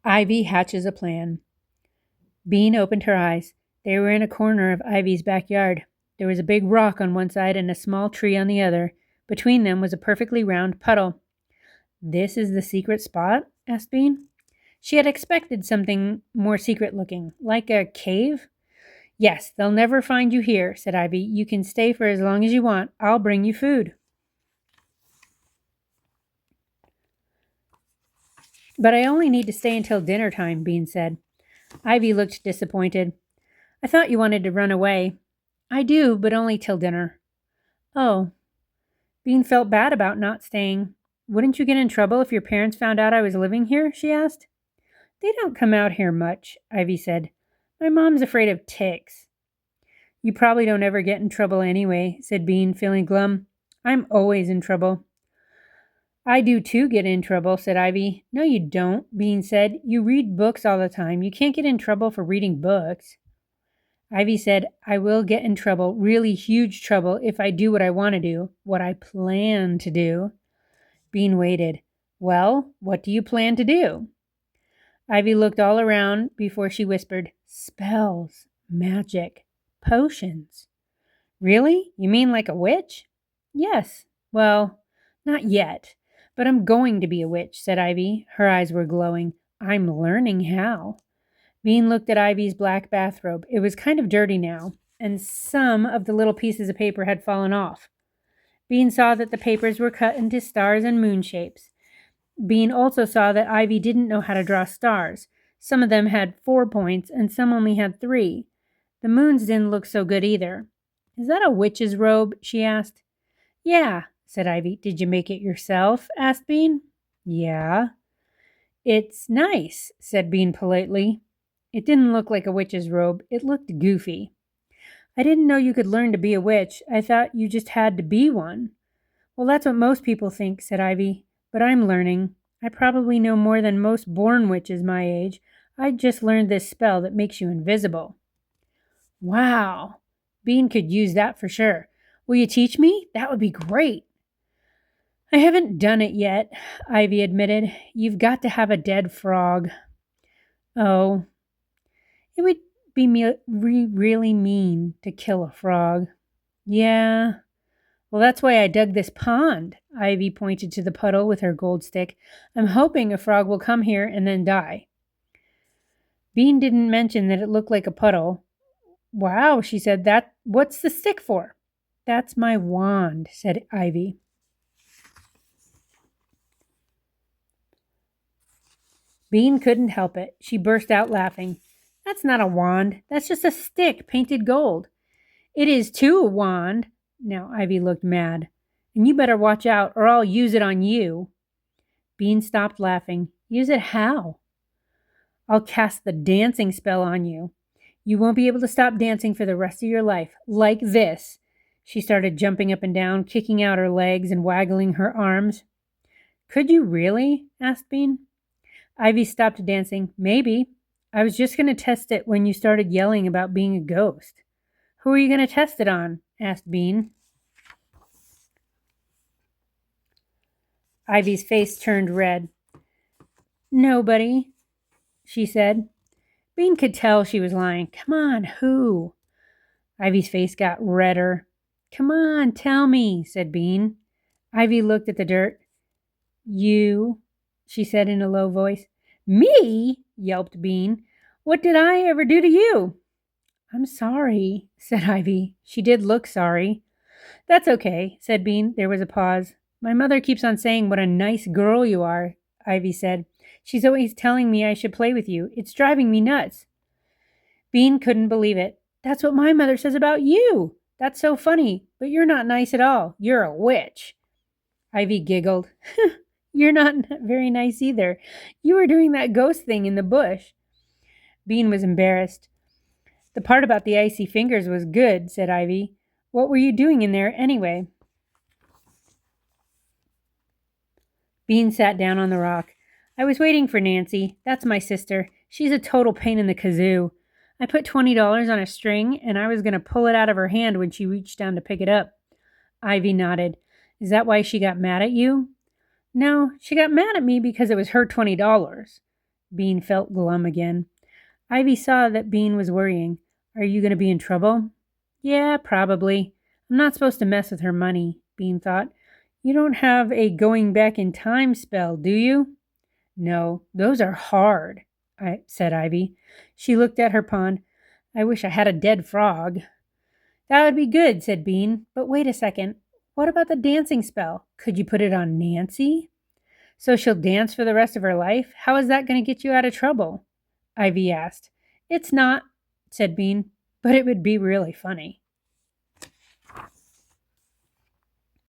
Ivy hatches a plan. Bean opened her eyes. They were in a corner of Ivy's backyard. There was a big rock on one side and a small tree on the other. Between them was a perfectly round puddle. This is the secret spot? Asked Bean. She had expected something more secret looking, like a cave. Yes, they'll never find you here, said Ivy. You can stay for as long as you want. I'll bring you food. But I only need to stay until dinner time, Bean said. Ivy looked disappointed. I thought you wanted to run away. I do, but only till dinner. Oh. Bean felt bad about not staying. Wouldn't you get in trouble if your parents found out I was living here? She asked. They don't come out here much, Ivy said. My mom's afraid of ticks. You probably don't ever get in trouble anyway, said Bean, feeling glum. I'm always in trouble. I do too get in trouble, said Ivy. No, you don't, Bean said. You read books all the time. You can't get in trouble for reading books. Ivy said, I will get in trouble, really huge trouble, if I do what I want to do, what I plan to do. Bean waited. Well, what do you plan to do? Ivy looked all around before she whispered, spells, magic, potions. Really? You mean like a witch? Yes. Well, not yet. But I'm going to be a witch, said Ivy. Her eyes were glowing. I'm learning how. Bean looked at Ivy's black bathrobe. It was kind of dirty now, and some of the little pieces of paper had fallen off. Bean saw that the papers were cut into stars and moon shapes. Bean also saw that Ivy didn't know how to draw stars. Some of them had 4 points, and some only had 3. The moons didn't look so good either. Is that a witch's robe? She asked. Yeah, said Ivy. Did you make it yourself? Asked Bean. Yeah. It's nice, said Bean politely. It didn't look like a witch's robe. It looked goofy. I didn't know you could learn to be a witch. I thought you just had to be one. Well, that's what most people think, said Ivy. But I'm learning. I probably know more than most born witches my age. I just learned this spell that makes you invisible. Wow. Bean could use that for sure. Will you teach me? That would be great. I haven't done it yet, Ivy admitted. You've got to have a dead frog. Oh. It would be really mean to kill a frog. Yeah. Well, that's why I dug this pond. Ivy pointed to the puddle with her gold stick. I'm hoping a frog will come here and then die. Bean didn't mention that it looked like a puddle. Wow, she said. What's the stick for? That's my wand, said Ivy. Bean couldn't help it. She burst out laughing. That's not a wand. That's just a stick painted gold. It is too a wand. Now Ivy looked mad. And you better watch out or I'll use it on you. Bean stopped laughing. Use it how? I'll cast the dancing spell on you. You won't be able to stop dancing for the rest of your life. Like this. She started jumping up and down, kicking out her legs and waggling her arms. Could you really? Asked Bean. Ivy stopped dancing. Maybe. I was just going to test it when you started yelling about being a ghost. Who are you going to test it on? Asked Bean. Ivy's face turned red. Nobody, she said. Bean could tell she was lying. Come on, who? Ivy's face got redder. Come on, tell me, said Bean. Ivy looked at the dirt. You, she said in a low voice. Me? Yelped Bean. What did I ever do to you? I'm sorry, said Ivy. She did look sorry. That's okay, said Bean. There was a pause. My mother keeps on saying what a nice girl you are, Ivy said. She's always telling me I should play with you. It's driving me nuts. Bean couldn't believe it. That's what my mother says about you. That's so funny, but you're not nice at all. You're a witch. Ivy giggled. You're not very nice either. You were doing that ghost thing in the bush. Bean was embarrassed. The part about the icy fingers was good, said Ivy. What were you doing in there anyway? Bean sat down on the rock. I was waiting for Nancy. That's my sister. She's a total pain in the kazoo. I put $20 on a string, and I was going to pull it out of her hand when she reached down to pick it up. Ivy nodded. Is that why she got mad at you? No, she got mad at me because it was her $20. Bean felt glum again. Ivy saw that Bean was worrying. Are you going to be in trouble? Yeah, probably. I'm not supposed to mess with her money, Bean thought. You don't have a going back in time spell, do you? No, those are hard, said Ivy. She looked at her pond. I wish I had a dead frog. That would be good, said Bean. But wait a second. What about the dancing spell? Could you put it on Nancy? So she'll dance for the rest of her life? How is that going to get you out of trouble? Ivy asked. It's not, said Bean, but it would be really funny.